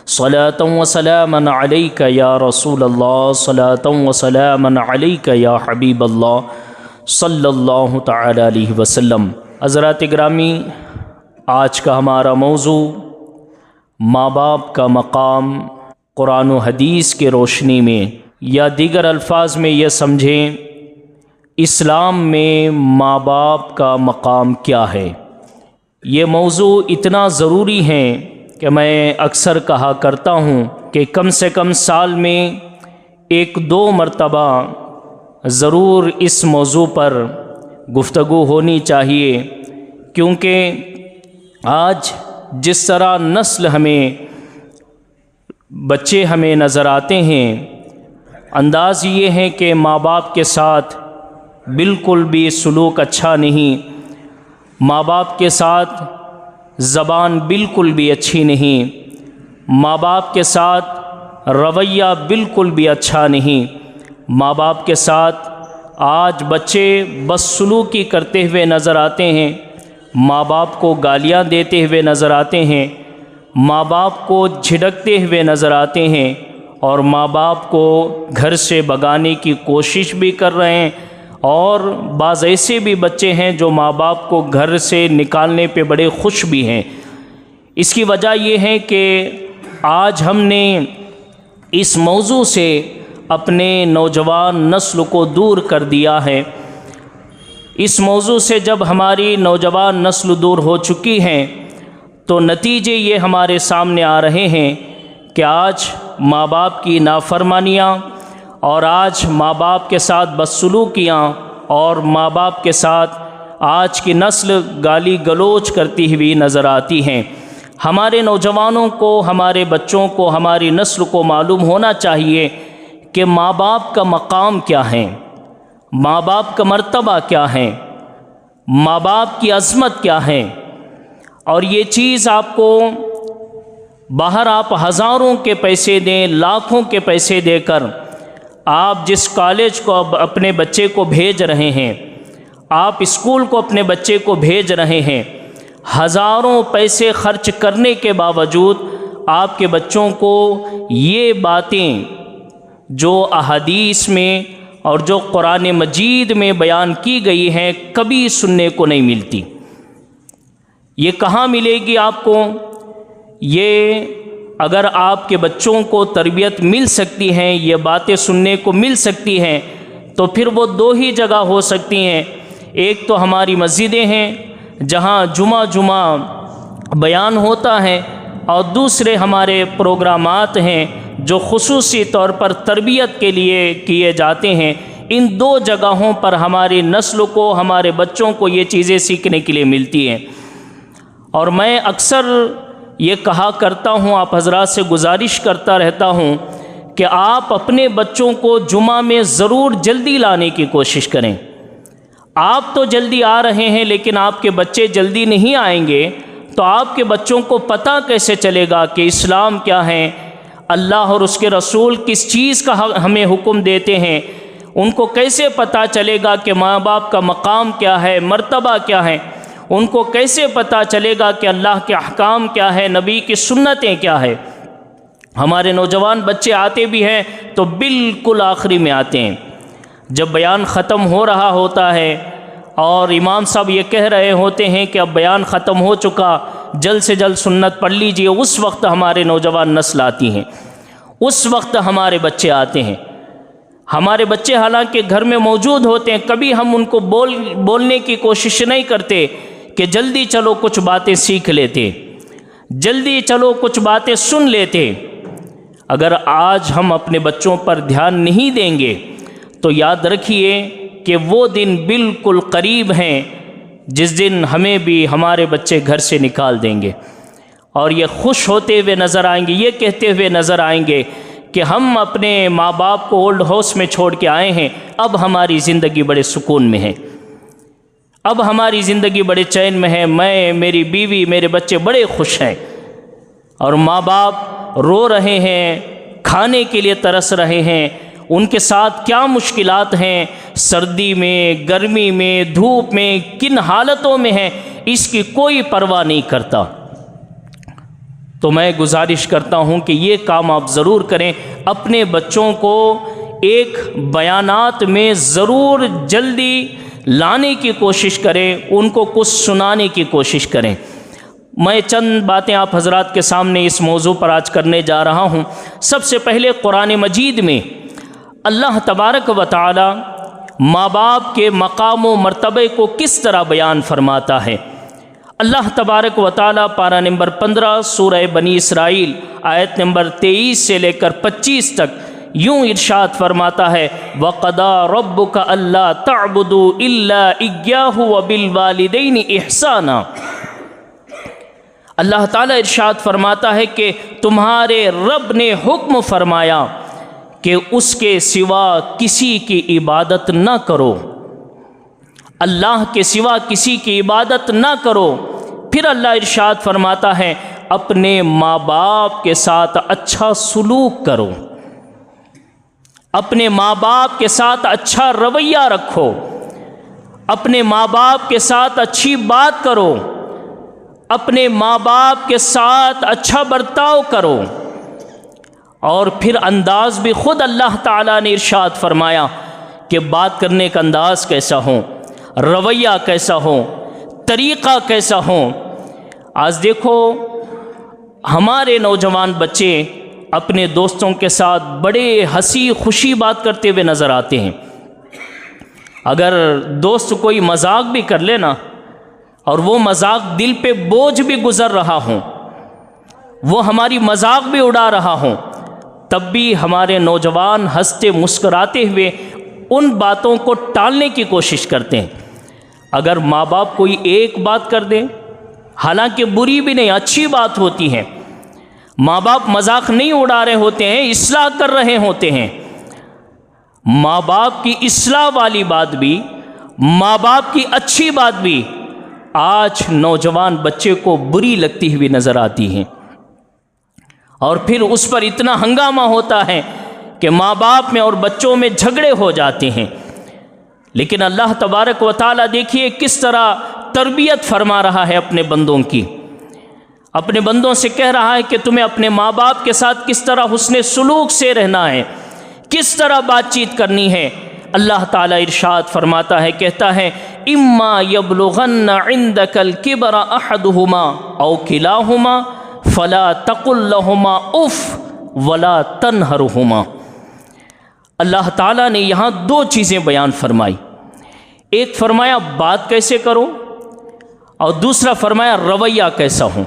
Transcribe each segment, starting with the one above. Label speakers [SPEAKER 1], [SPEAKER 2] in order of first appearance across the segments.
[SPEAKER 1] صلاۃ و سلاما علیک یا رسول اللہ، صلاۃ و سلاما علیک یا حبیب اللہ صلی اللہ تعالی علیہ وسلم۔ حضرات گرامی، آج کا ہمارا موضوع ماں باپ کا مقام قرآن و حدیث کے روشنی میں، یا دیگر الفاظ میں یہ سمجھیں، اسلام میں ماں باپ کا مقام کیا ہے۔ یہ موضوع اتنا ضروری ہے کہ میں اکثر کہا کرتا ہوں کہ کم سے کم سال میں 1-2 مرتبہ ضرور اس موضوع پر گفتگو ہونی چاہیے، کیونکہ آج جس طرح نسل بچے ہمیں نظر آتے ہیں، انداز یہ ہے کہ ماں باپ کے ساتھ بالکل بھی سلوک اچھا نہیں، ماں باپ کے ساتھ زبان بالکل بھی اچھی نہیں، ماں باپ کے ساتھ رویہ بالکل بھی اچھا نہیں، ماں باپ کے ساتھ آج بچے بدسلوکی کرتے ہوئے نظر آتے ہیں، ماں باپ کو گالیاں دیتے ہوئے نظر آتے ہیں، ماں باپ کو جھڑکتے ہوئے نظر آتے ہیں، اور ماں باپ کو گھر سے بھگانے کی کوشش بھی کر رہے ہیں، اور بعض ایسے بھی بچے ہیں جو ماں باپ کو گھر سے نکالنے پہ بڑے خوش بھی ہیں۔ اس کی وجہ یہ ہے کہ آج ہم نے اس موضوع سے اپنے نوجوان نسل کو دور کر دیا ہے۔ اس موضوع سے جب ہماری نوجوان نسل دور ہو چکی ہے تو نتیجے یہ ہمارے سامنے آ رہے ہیں کہ آج ماں باپ کی نافرمانیاں، اور آج ماں باپ کے ساتھ بدسلوکیاں، اور ماں باپ کے ساتھ آج کی نسل گالی گلوچ کرتی ہوئی نظر آتی ہیں۔ ہمارے نوجوانوں کو، ہمارے بچوں کو، ہماری نسل کو معلوم ہونا چاہیے کہ ماں باپ کا مقام کیا ہے، ماں باپ کا مرتبہ کیا ہے، ماں باپ کی عظمت کیا ہے۔ اور یہ چیز آپ کو باہر آپ ہزاروں کے پیسے دیں، لاکھوں کے پیسے دے کر آپ جس کالج کو اپنے بچے کو بھیج رہے ہیں، آپ اسکول کو اپنے بچے کو بھیج رہے ہیں، ہزاروں پیسے خرچ کرنے کے باوجود آپ کے بچوں کو یہ باتیں جو احادیث میں اور جو قرآن مجید میں بیان کی گئی ہیں کبھی سننے کو نہیں ملتی۔ یہ کہاں ملے گی آپ کو؟ یہ اگر آپ کے بچوں کو تربیت مل سکتی ہے، یہ باتیں سننے کو مل سکتی ہیں، تو پھر وہ 2 ہی جگہ ہو سکتی ہیں۔ ایک تو ہماری مسجدیں ہیں جہاں جمعہ بیان ہوتا ہے، اور دوسرے ہمارے پروگرامات ہیں جو خصوصی طور پر تربیت کے لیے کیے جاتے ہیں۔ ان 2 جگہوں پر ہماری نسل کو، ہمارے بچوں کو یہ چیزیں سیکھنے کے لیے ملتی ہیں۔ اور میں اکثر یہ کہا کرتا ہوں، آپ حضرات سے گزارش کرتا رہتا ہوں کہ آپ اپنے بچوں کو جمعہ میں ضرور جلدی لانے کی کوشش کریں۔ آپ تو جلدی آ رہے ہیں لیکن آپ کے بچے جلدی نہیں آئیں گے تو آپ کے بچوں کو پتہ کیسے چلے گا کہ اسلام کیا ہے، اللہ اور اس کے رسول کس چیز کا ہمیں حکم دیتے ہیں؟ ان کو کیسے پتہ چلے گا کہ ماں باپ کا مقام کیا ہے، مرتبہ کیا ہے؟ ان کو کیسے پتہ چلے گا کہ اللہ کے احکام کیا ہے، نبی کی سنتیں کیا ہے؟ ہمارے نوجوان بچے آتے بھی ہیں تو بالکل آخری میں آتے ہیں، جب بیان ختم ہو رہا ہوتا ہے اور امام صاحب یہ کہہ رہے ہوتے ہیں کہ اب بیان ختم ہو چکا، جلد سے جلد سنت پڑھ لیجئے، اس وقت ہمارے نوجوان نسل آتی ہیں، اس وقت ہمارے بچے آتے ہیں۔ ہمارے بچے حالانکہ گھر میں موجود ہوتے ہیں، کبھی ہم ان کو بولنے کی کوشش نہیں کرتے کہ جلدی چلو کچھ باتیں سیکھ لیتے، جلدی چلو کچھ باتیں سن لیتے۔ اگر آج ہم اپنے بچوں پر دھیان نہیں دیں گے تو یاد رکھیے کہ وہ دن بالکل قریب ہیں جس دن ہمیں بھی ہمارے بچے گھر سے نکال دیں گے، اور یہ خوش ہوتے ہوئے نظر آئیں گے، یہ کہتے ہوئے نظر آئیں گے کہ ہم اپنے ماں باپ کو اولڈ ہاؤس میں چھوڑ کے آئے ہیں، اب ہماری زندگی بڑے سکون میں ہے، اب ہماری زندگی بڑے چین میں ہے، میں، میری بیوی، میرے بچے بڑے خوش ہیں۔ اور ماں باپ رو رہے ہیں، کھانے کے لیے ترس رہے ہیں، ان کے ساتھ کیا مشکلات ہیں، سردی میں، گرمی میں، دھوپ میں، کن حالتوں میں ہیں، اس کی کوئی پرواہ نہیں کرتا۔ تو میں گزارش کرتا ہوں کہ یہ کام آپ ضرور کریں، اپنے بچوں کو ایک بیانات میں ضرور جلدی لانے کی کوشش کریں، ان کو کچھ سنانے کی کوشش کریں۔ میں چند باتیں آپ حضرات کے سامنے اس موضوع پر آج کرنے جا رہا ہوں۔ سب سے پہلے قرآن مجید میں اللہ تبارک و تعالی ماں باپ کے مقام و مرتبے کو کس طرح بیان فرماتا ہے۔ اللہ تبارک و تعالی پارہ نمبر 15 سورہ بنی اسرائیل آیت نمبر 23 سے لے کر 25 تک یوں ارشاد فرماتا ہے، وَقَضَىٰ رَبُّكَ أَلَّا تَعْبُدُوا إِلَّا إِيَّاهُ وَبِالْوَالِدَيْنِ إِحْسَانًا۔ اللہ تعالیٰ ارشاد فرماتا ہے کہ تمہارے رب نے حکم فرمایا کہ اس کے سوا کسی کی عبادت نہ کرو، اللہ کے سوا کسی کی عبادت نہ کرو۔ پھر اللہ ارشاد فرماتا ہے اپنے ماں باپ کے ساتھ اچھا سلوک کرو، اپنے ماں باپ کے ساتھ اچھا رویہ رکھو، اپنے ماں باپ کے ساتھ اچھی بات کرو، اپنے ماں باپ کے ساتھ اچھا برتاؤ کرو۔ اور پھر انداز بھی خود اللہ تعالیٰ نے ارشاد فرمایا کہ بات کرنے کا انداز کیسا ہو، رویہ کیسا ہو، طریقہ کیسا ہو۔ آج دیکھو ہمارے نوجوان بچے اپنے دوستوں کے ساتھ بڑے ہنسی خوشی بات کرتے ہوئے نظر آتے ہیں۔ اگر دوست کوئی مذاق بھی کر لے نا اور وہ مذاق دل پہ بوجھ بھی گزر رہا ہوں، وہ ہماری مذاق بھی اڑا رہا ہوں، تب بھی ہمارے نوجوان ہنستے مسکراتے ہوئے ان باتوں کو ٹالنے کی کوشش کرتے ہیں۔ اگر ماں باپ کوئی ایک بات کر دیں، حالانکہ بری بھی نہیں، اچھی بات ہوتی ہے، ماں باپ مذاق نہیں اڑا رہے ہوتے ہیں، اصلاح کر رہے ہوتے ہیں، ماں باپ کی اصلاح والی بات بھی، ماں باپ کی اچھی بات بھی آج نوجوان بچے کو بری لگتی ہوئی نظر آتی ہیں، اور پھر اس پر اتنا ہنگامہ ہوتا ہے کہ ماں باپ میں اور بچوں میں جھگڑے ہو جاتے ہیں۔ لیکن اللہ تبارک و تعالیٰ دیکھیے کس طرح تربیت فرما رہا ہے اپنے بندوں کی، اپنے بندوں سے کہہ رہا ہے کہ تمہیں اپنے ماں باپ کے ساتھ کس طرح حسن سلوک سے رہنا ہے، کس طرح بات چیت کرنی ہے۔ اللہ تعالیٰ ارشاد فرماتا ہے، کہتا ہے اما یبلغن عندک الکبر احدہما او کلاہما فلا تقل لہما اف ولا تنہرہما۔ اللہ تعالیٰ نے یہاں دو چیزیں بیان فرمائی، ایک فرمایا بات کیسے کرو اور دوسرا فرمایا رویہ کیسا ہو۔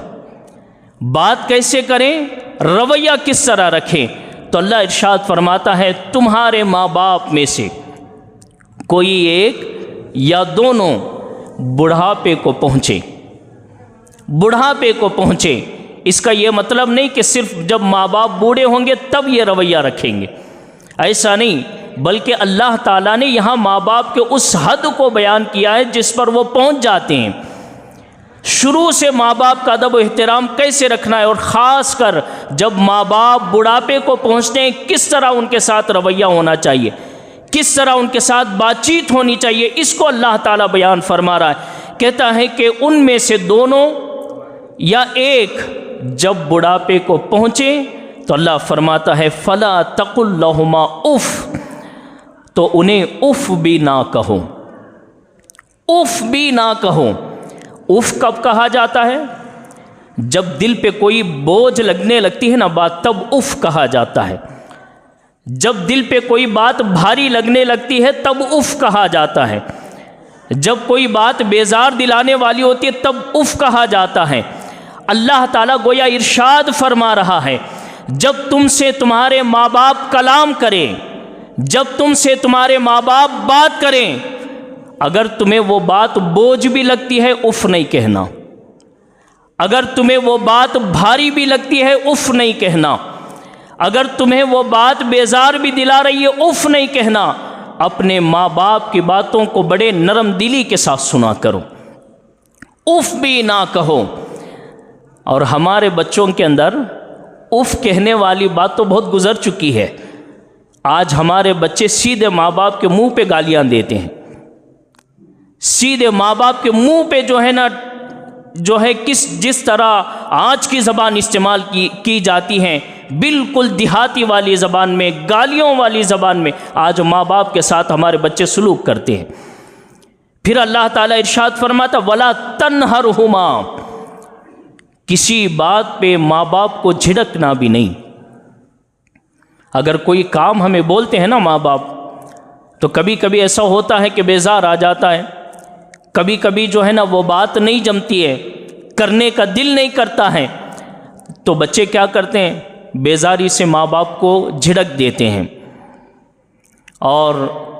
[SPEAKER 1] بات کیسے کریں، رویہ کس طرح رکھیں، تو اللہ ارشاد فرماتا ہے تمہارے ماں باپ میں سے کوئی ایک یا دونوں بڑھاپے کو پہنچے، بڑھاپے کو پہنچے، اس کا یہ مطلب نہیں کہ صرف جب ماں باپ بوڑھے ہوں گے تب یہ رویہ رکھیں گے، ایسا نہیں، بلکہ اللہ تعالیٰ نے یہاں ماں باپ کے اس حد کو بیان کیا ہے جس پر وہ پہنچ جاتے ہیں۔ شروع سے ماں باپ کا ادب و احترام کیسے رکھنا ہے، اور خاص کر جب ماں باپ بڑھاپے کو پہنچتے ہیں کس طرح ان کے ساتھ رویہ ہونا چاہیے، کس طرح ان کے ساتھ بات چیت ہونی چاہیے، اس کو اللہ تعالیٰ بیان فرما رہا ہے۔ کہتا ہے کہ ان میں سے دونوں یا ایک جب بڑھاپے کو پہنچے تو اللہ فرماتا ہے فلا تقل لہما اف، تو انہیں اف بھی نہ کہو، اف بھی نہ کہو۔ اف کب کہا جاتا ہے؟ جب دل پہ کوئی بوجھ لگنے لگتی ہے نا بات، تب اف کہا جاتا ہے۔ جب دل پہ کوئی بات بھاری لگنے لگتی ہے تب اف کہا جاتا ہے۔ جب کوئی بات بیزار دلانے والی ہوتی ہے تب اف کہا جاتا ہے۔ اللہ تعالیٰ گویا ارشاد فرما رہا ہے جب تم سے تمہارے ماں باپ کلام کریں، جب تم سے تمہارے ماں باپ بات کریں، اگر تمہیں وہ بات بوجھ بھی لگتی ہے اف نہیں کہنا، اگر تمہیں وہ بات بھاری بھی لگتی ہے اف نہیں کہنا، اگر تمہیں وہ بات بیزار بھی دلا رہی ہے اف نہیں کہنا۔ اپنے ماں باپ کی باتوں کو بڑے نرم دلی کے ساتھ سنا کرو، اف بھی نہ کہو۔ اور ہمارے بچوں کے اندر اف کہنے والی بات تو بہت گزر چکی ہے، آج ہمارے بچے سیدھے ماں باپ کے منہ پہ گالیاں دیتے ہیں، سیدھے ماں باپ کے منہ پہ جو ہے نا جو ہے جس طرح آج کی زبان استعمال کی جاتی ہیں، بالکل دیہاتی والی زبان میں، گالیوں والی زبان میں آج ماں باپ کے ساتھ ہمارے بچے سلوک کرتے ہیں۔ پھر اللہ تعالیٰ ارشاد فرماتا وَلَا تَنْهَرْهُمَا، کسی بات پہ ماں باپ کو جھڑکنا بھی نہیں۔ اگر کوئی کام ہمیں بولتے ہیں نا ماں باپ، تو کبھی کبھی ایسا ہوتا ہے کہ بیزار آ جاتا ہے، کبھی کبھی جو ہے نا وہ بات نہیں جمتی ہے، کرنے کا دل نہیں کرتا ہے، تو بچے کیا کرتے ہیں؟ بیزاری سے ماں باپ کو جھڑک دیتے ہیں، اور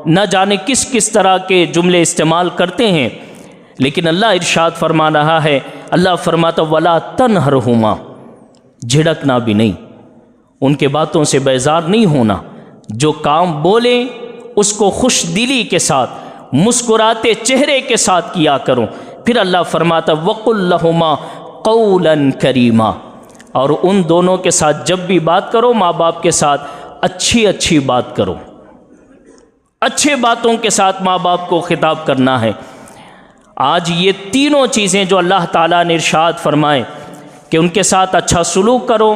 [SPEAKER 1] نہ جانے کس کس طرح کے جملے استعمال کرتے ہیں۔ لیکن اللہ ارشاد فرما رہا ہے، اللہ فرماتا وَلَا تَنْهَرْهُمَا، جھڑکنا بھی نہیں، ان کے باتوں سے بیزار نہیں ہونا۔ جو کام بولیں اس کو خوش دلی کے ساتھ، مسکراتے چہرے کے ساتھ کیا کرو۔ پھر اللہ فرماتا وَقُلْ لَهُمَا قَوْلًا كَرِيمًا، اور ان دونوں کے ساتھ جب بھی بات کرو ماں باپ کے ساتھ اچھی اچھی بات کرو، اچھے باتوں کے ساتھ ماں باپ کو خطاب کرنا ہے۔ آج یہ تینوں چیزیں جو اللہ تعالیٰ نے ارشاد فرمائے کہ ان کے ساتھ اچھا سلوک کرو،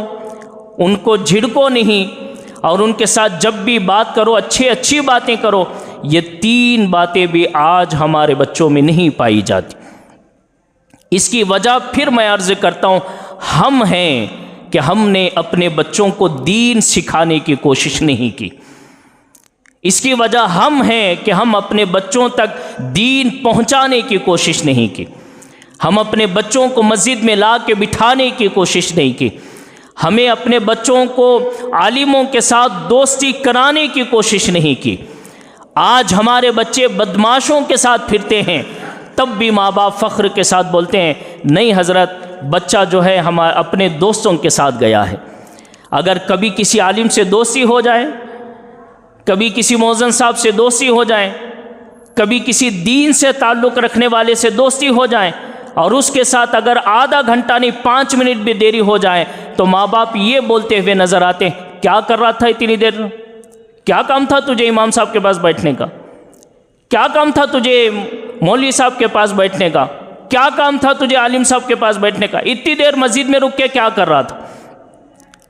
[SPEAKER 1] ان کو جھڑکو نہیں، اور ان کے ساتھ جب بھی بات کرو اچھی باتیں کرو، یہ تین باتیں بھی آج ہمارے بچوں میں نہیں پائی جاتی۔ اس کی وجہ پھر میں عرض کرتا ہوں، ہم ہیں کہ ہم نے اپنے بچوں کو دین سکھانے کی کوشش نہیں کی۔ اس کی وجہ ہم ہیں کہ ہم اپنے بچوں تک دین پہنچانے کی کوشش نہیں کی، ہم اپنے بچوں کو مسجد میں لا کے بٹھانے کی کوشش نہیں کی، ہمیں اپنے بچوں کو عالموں کے ساتھ دوستی کرانے کی کوشش نہیں کی۔ آج ہمارے بچے بدماشوں کے ساتھ پھرتے ہیں، تب بھی ماں باپ فخر کے ساتھ بولتے ہیں نہیں حضرت، بچہ جو ہے ہمارے اپنے دوستوں کے ساتھ گیا ہے۔ اگر کبھی کسی عالم سے دوستی ہو جائے، کبھی کسی مؤذن صاحب سے دوستی ہو جائے، کبھی کسی دین سے تعلق رکھنے والے سے دوستی ہو جائے، اور اس کے ساتھ اگر آدھا گھنٹہ نہیں 5 منٹ بھی دیری ہو جائے، تو ماں باپ یہ بولتے ہوئے نظر آتے ہیں کیا کر رہا تھا اتنی دیر؟ کیا کام تھا تجھے امام صاحب کے پاس بیٹھنے کا؟ کیا کام تھا تجھے مولوی صاحب کے پاس بیٹھنے کا؟ کیا کام تھا تجھے عالم صاحب کے پاس بیٹھنے کا؟ اتنی دیر مسجد میں رک کے کیا کر رہا تھا؟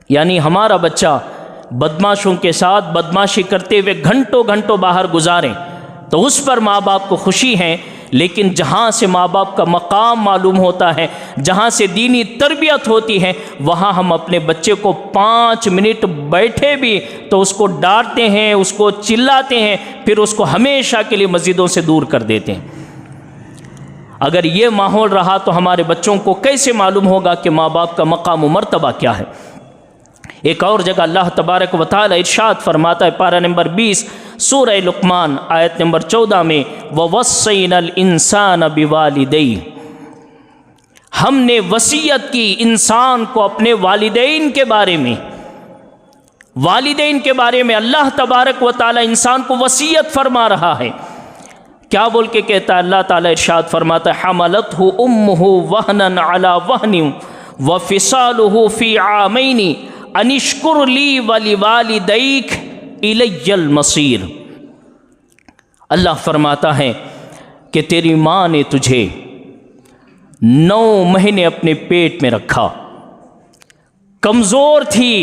[SPEAKER 1] یعنی ہمارا بچہ بدماشوں کے ساتھ بدماشی کرتے ہوئے گھنٹوں گھنٹوں باہر گزاریں تو اس پر ماں باپ کو خوشی ہے، لیکن جہاں سے ماں باپ کا مقام معلوم ہوتا ہے، جہاں سے دینی تربیت ہوتی ہے، وہاں ہم اپنے بچے کو 5 منٹ بیٹھے بھی تو اس کو ڈانٹتے ہیں، اس کو چلاتے ہیں، پھر اس کو ہمیشہ کے لیے مسجدوں سے دور کر دیتے ہیں۔ اگر یہ ماحول رہا تو ہمارے بچوں کو کیسے معلوم ہوگا کہ ماں باپ کا مقام و مرتبہ کیا ہے؟ ایک اور جگہ اللہ تبارک و تعالی ارشاد فرماتا ہے، پارہ نمبر 20 سورہ لقمان آیت نمبر 14 میں وَوَصَّيْنَا الْإِنسَانَ بِوَالِدَيْهِ، ہم نے وصیت کی انسان کو اپنے والدین کے بارے میں، والدین کے بارے میں اللہ تبارک و تعالی انسان کو وصیت فرما رہا ہے۔ کیا بول کے کہتا ہے؟ اللہ تعالی ارشاد فرماتا ہے حملتہ امہ وہنا علی وہن وفصالہ فی عامین ان اشکر لی ولوالدیک الی المصیر۔ اللہ فرماتا ہے کہ تیری ماں نے تجھے 9 مہینے اپنے پیٹ میں رکھا، کمزور تھی،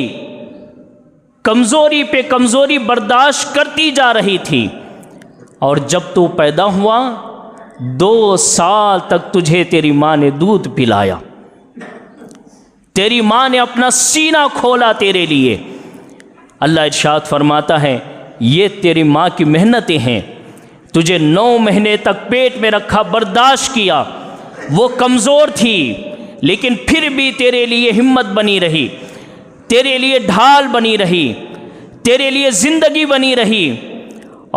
[SPEAKER 1] کمزوری پہ کمزوری برداشت کرتی جا رہی تھی، اور جب تو پیدا ہوا 2 سال تک تجھے تیری ماں نے دودھ پلایا، تیری ماں نے اپنا سینہ کھولا تیرے لیے۔ اللہ ارشاد فرماتا ہے یہ تیری ماں کی محنتیں ہیں، تجھے 9 مہینے تک پیٹ میں رکھا، برداشت کیا، وہ کمزور تھی لیکن پھر بھی تیرے لیے ہمت بنی رہی، تیرے لیے ڈھال بنی رہی، تیرے لیے زندگی بنی رہی،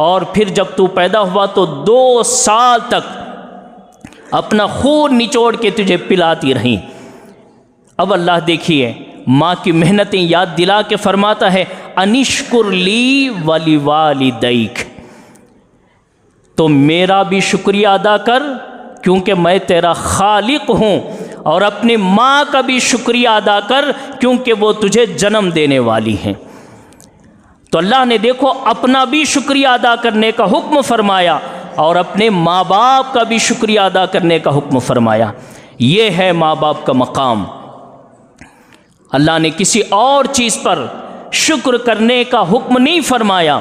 [SPEAKER 1] اور پھر جب تو پیدا ہوا تو 2 سال تک اپنا خون نچوڑ کے تجھے پلاتی رہی۔ اب اللہ دیکھیے ماں کی محنتیں یاد دلا کے فرماتا ہے انشکر لی ولوالدیک، تو میرا بھی شکریہ ادا کر کیونکہ میں تیرا خالق ہوں، اور اپنی ماں کا بھی شکریہ ادا کر کیونکہ وہ تجھے جنم دینے والی ہیں۔ تو اللہ نے دیکھو اپنا بھی شکریہ ادا کرنے کا حکم فرمایا اور اپنے ماں باپ کا بھی شکریہ ادا کرنے کا حکم فرمایا۔ یہ ہے ماں باپ کا مقام۔ اللہ نے کسی اور چیز پر شکر کرنے کا حکم نہیں فرمایا۔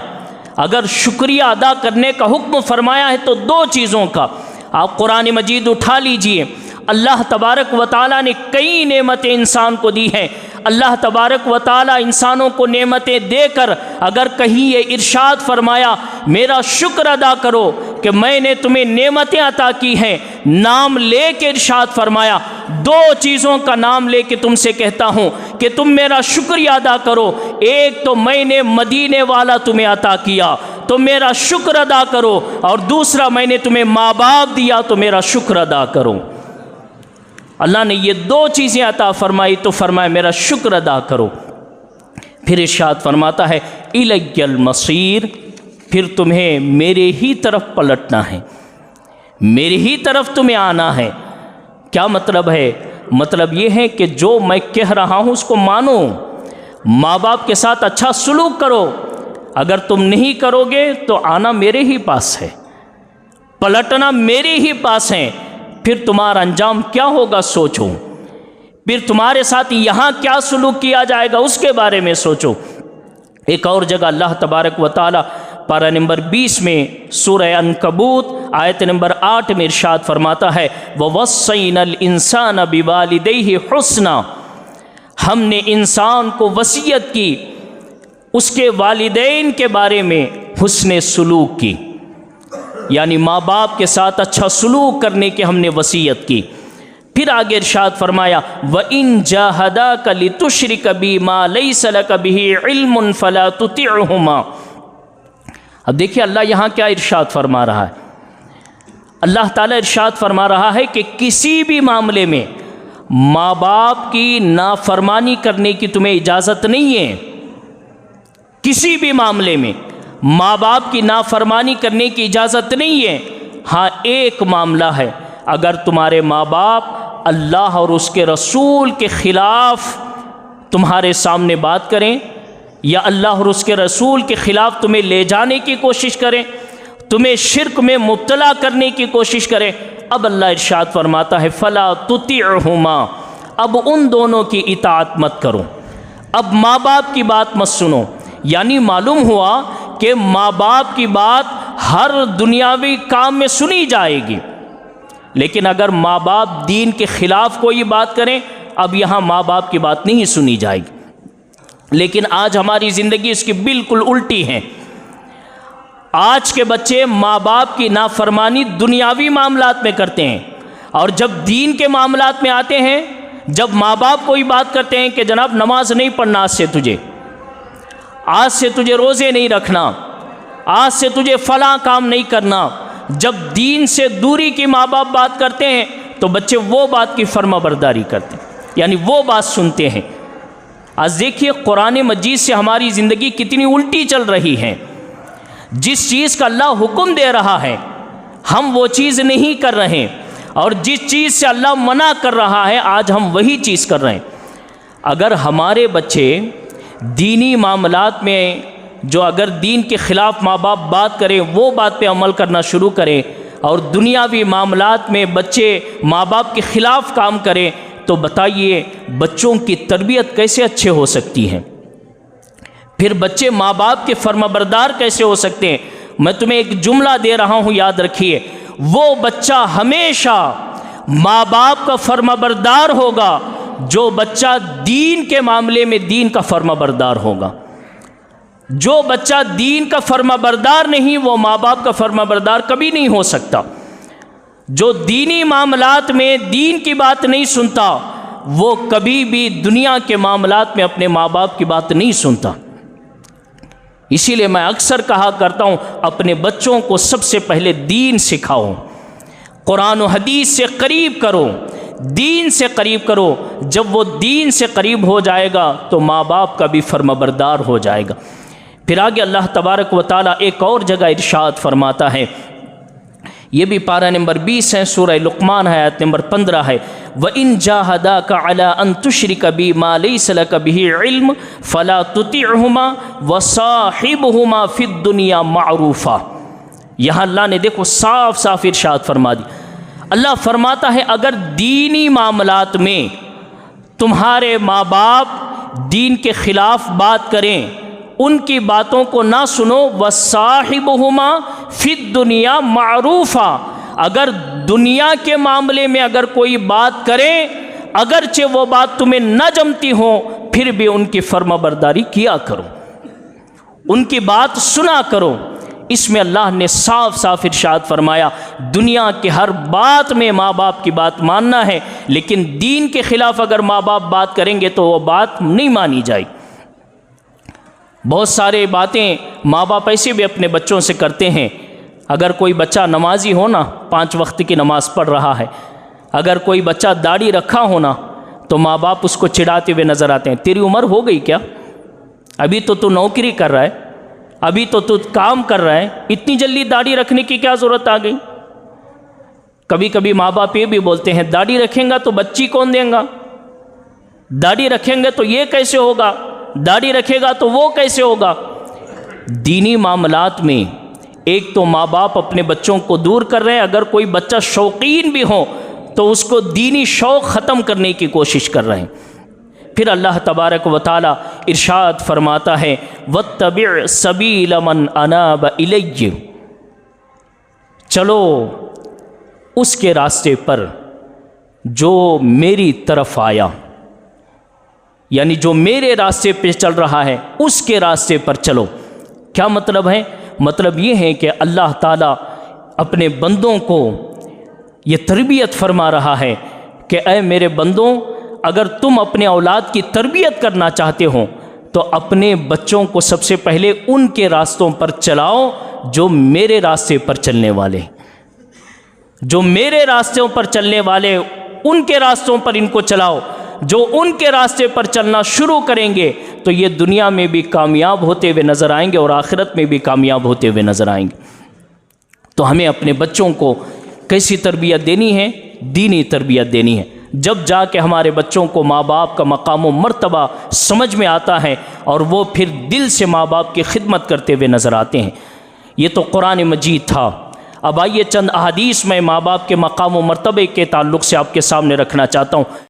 [SPEAKER 1] اگر شکریہ ادا کرنے کا حکم فرمایا ہے تو دو چیزوں کا۔ آپ قرآن مجید اٹھا لیجئے، اللہ تبارک و تعالیٰ نے کئی نعمتیں انسان کو دی ہیں۔ اللہ تبارک و تعالیٰ انسانوں کو نعمتیں دے کر اگر کہیں یہ ارشاد فرمایا میرا شکر ادا کرو کہ میں نے تمہیں نعمتیں عطا کی ہیں، نام لے کے ارشاد فرمایا دو چیزوں کا نام لے کے تم سے کہتا ہوں کہ تم میرا شکریہ ادا کرو۔ ایک تو میں نے مدینے والا تمہیں عطا کیا تو میرا شکر ادا کرو، اور دوسرا میں نے تمہیں ماں باپ دیا تو میرا شکر ادا کرو۔ اللہ نے یہ دو چیزیں عطا فرمائی تو فرمایا میرا شکر ادا کرو۔ پھر ارشاد فرماتا ہے الی المصیر، پھر تمہیں میرے ہی طرف پلٹنا ہے، میرے ہی طرف تمہیں آنا ہے۔ کیا مطلب ہے؟ مطلب یہ ہے کہ جو میں کہہ رہا ہوں اس کو مانو، ماں باپ کے ساتھ اچھا سلوک کرو۔ اگر تم نہیں کرو گے تو آنا میرے ہی پاس ہے، پلٹنا میرے ہی پاس ہے۔ پھر تمہارا انجام کیا ہوگا سوچو، پھر تمہارے ساتھ یہاں کیا سلوک کیا جائے گا اس کے بارے میں سوچو۔ ایک اور جگہ اللہ تبارک و تعالی پارہ نمبر 20 میں سورہ عنکبوت آیت نمبر 8 میں ارشاد فرماتا ہے وَوَصَّيْنَا الْإِنسَانَ بِوَالِدَيْهِ حُسْنًا، ہم نے انسان کو وصیت کی اس کے والدین کے بارے میں حسن سلوک کی، یعنی ماں باپ کے ساتھ اچھا سلوک کرنے کی ہم نے وصیت کی۔ پھر آگے ارشاد فرمایا وَإِن جَاهَدَاكَ لِتُشْرِكَ بِي مَا لَيْسَ لَكَ بِهِ عِلْمٌ فَلَا تُطِعْهُمَا۔ اب دیکھیے اللہ یہاں کیا ارشاد فرما رہا ہے۔ اللہ تعالیٰ ارشاد فرما رہا ہے کہ کسی بھی معاملے میں ماں باپ کی نافرمانی کرنے کی تمہیں اجازت نہیں ہے۔ کسی بھی معاملے میں ماں باپ کی نافرمانی کرنے کی اجازت نہیں ہے۔ ہاں ایک معاملہ ہے، اگر تمہارے ماں باپ اللہ اور اس کے رسول کے خلاف تمہارے سامنے بات کریں یا اللہ اور اس کے رسول کے خلاف تمہیں لے جانے کی کوشش کریں، تمہیں شرک میں مبتلا کرنے کی کوشش کریں، اب اللہ ارشاد فرماتا ہے فَلَا تُطِعْهُمَا، اب ان دونوں کی اطاعت مت کرو، اب ماں باپ کی بات مت سنو۔ یعنی معلوم ہوا کہ ماں باپ کی بات ہر دنیاوی کام میں سنی جائے گی، لیکن اگر ماں باپ دین کے خلاف کوئی بات کریں اب یہاں ماں باپ کی بات نہیں سنی جائے گی۔ لیکن آج ہماری زندگی اس کی بالکل الٹی ہے۔ آج کے بچے ماں باپ کی نافرمانی دنیاوی معاملات میں کرتے ہیں، اور جب دین کے معاملات میں آتے ہیں، جب ماں باپ کوئی بات کرتے ہیں کہ جناب نماز نہیں پڑھنا آج سے تجھے روزے نہیں رکھنا، آج سے تجھے فلاں کام نہیں کرنا، جب دین سے دوری کی ماں باپ بات کرتے ہیں تو بچے وہ بات کی فرما برداری کرتے ہیں، یعنی وہ بات سنتے ہیں۔ آج دیکھیے قرآن مجید سے ہماری زندگی کتنی الٹی چل رہی ہے۔ جس چیز کا اللہ حکم دے رہا ہے ہم وہ چیز نہیں کر رہے، اور جس چیز سے اللہ منع کر رہا ہے آج ہم وہی چیز کر رہے ہیں۔ اگر ہمارے بچے دینی معاملات میں جو اگر دین کے خلاف ماں باپ بات کریں وہ بات پہ عمل کرنا شروع کریں، اور دنیاوی معاملات میں بچے ماں باپ کے خلاف کام کریں، تو بتائیے بچوں کی تربیت کیسے اچھے ہو سکتی ہے؟ پھر بچے ماں باپ کے فرما بردار کیسے ہو سکتے ہیں؟ میں تمہیں ایک جملہ دے رہا ہوں، یاد رکھیے، وہ بچہ ہمیشہ ماں باپ کا فرما بردار ہوگا جو بچہ دین کے معاملے میں دین کا فرما بردار ہوگا۔ جو بچہ دین کا فرما بردار نہیں وہ ماں باپ کا فرما بردار کبھی نہیں ہو سکتا۔ جو دینی معاملات میں دین کی بات نہیں سنتا وہ کبھی بھی دنیا کے معاملات میں اپنے ماں باپ کی بات نہیں سنتا۔ اسی لیے میں اکثر کہا کرتا ہوں اپنے بچوں کو سب سے پہلے دین سکھاؤ، قرآن و حدیث سے قریب کرو، دین سے قریب کرو۔ جب وہ دین سے قریب ہو جائے گا تو ماں باپ کا بھی فرما بردار ہو جائے گا۔ پھر آگے اللہ تبارک و تعالیٰ ایک اور جگہ ارشاد فرماتا ہے، یہ بھی پارہ نمبر 20 ہے، سورہ لقمان ہے، آیت نمبر 15 ہے، وَإِن جَاهَدَاكَ عَلَىٰ أَن تُشْرِكَ بِي مَا لَيْسَ لَكَ بِهِ عِلْمٌ فَلَا تُطِعْهُمَا وَصَاحِبْهُمَا فِي الدُّنْيَا مَعْرُوفًا۔ یہاں اللہ نے دیکھو صاف صاف ارشاد فرما دی، اللہ فرماتا ہے اگر دینی معاملات میں تمہارے ماں باپ دین کے خلاف بات کریں، ان کی باتوں کو نہ سنو، وَصَاحِبُهُمَا فِي الدُّنْيَا مَعْرُوفًا، اگر دنیا کے معاملے میں اگر کوئی بات کرے، اگرچہ وہ بات تمہیں نہ جمتی ہو، پھر بھی ان کی فرما برداری کیا کرو، ان کی بات سنا کرو۔ اس میں اللہ نے صاف صاف ارشاد فرمایا دنیا کے ہر بات میں ماں باپ کی بات ماننا ہے، لیکن دین کے خلاف اگر ماں باپ بات کریں گے تو وہ بات نہیں مانی جائے۔ بہت سارے باتیں ماں باپ ایسے بھی اپنے بچوں سے کرتے ہیں۔ اگر کوئی بچہ نمازی ہو نا، 5 وقت کی نماز پڑھ رہا ہے، اگر کوئی بچہ داڑھی رکھا ہونا تو ماں باپ اس کو چڑھاتے ہوئے نظر آتے ہیں، تیری عمر ہو گئی کیا؟ ابھی تو نوکری کر رہا ہے، ابھی تو کام کر رہا ہے، اتنی جلدی داڑھی رکھنے کی کیا ضرورت آ گئی؟ کبھی کبھی ماں باپ یہ بھی بولتے ہیں داڑھی رکھیں گا تو بچی کون دیں گا، داڑھی رکھیں گے تو یہ کیسے ہوگا، داڑھی رکھے گا تو وہ کیسے ہوگا۔ دینی معاملات میں ایک تو ماں باپ اپنے بچوں کو دور کر رہے ہیں، اگر کوئی بچہ شوقین بھی ہو تو اس کو دینی شوق ختم کرنے کی کوشش کر رہے ہیں۔ پھر اللہ تبارک و تعالی ارشاد فرماتا ہے وَاتَّبِعْ سَبِيلَ مَنْ أَنَابَ إِلَيَّ، چلو اس کے راستے پر جو میری طرف آیا، یعنی جو میرے راستے پہ چل رہا ہے اس کے راستے پر چلو۔ کیا مطلب ہے؟ مطلب یہ ہے کہ اللہ تعالیٰ اپنے بندوں کو یہ تربیت فرما رہا ہے کہ اے میرے بندوں، اگر تم اپنے اولاد کی تربیت کرنا چاہتے ہو تو اپنے بچوں کو سب سے پہلے ان کے راستوں پر چلاؤ جو میرے راستے پر چلنے والے، جو میرے راستوں پر چلنے والے ان کے راستوں پر ان کو چلاؤ۔ جو ان کے راستے پر چلنا شروع کریں گے تو یہ دنیا میں بھی کامیاب ہوتے ہوئے نظر آئیں گے اور آخرت میں بھی کامیاب ہوتے ہوئے نظر آئیں گے۔ تو ہمیں اپنے بچوں کو کیسی تربیت دینی ہے؟ دینی تربیت دینی ہے، جب جا کے ہمارے بچوں کو ماں باپ کا مقام و مرتبہ سمجھ میں آتا ہے اور وہ پھر دل سے ماں باپ کی خدمت کرتے ہوئے نظر آتے ہیں۔ یہ تو قرآن مجید تھا۔ اب آئیے چند احادیث میں ماں باپ کے مقام و مرتبے کے تعلق سے آپ کے سامنے رکھنا چاہتا ہوں۔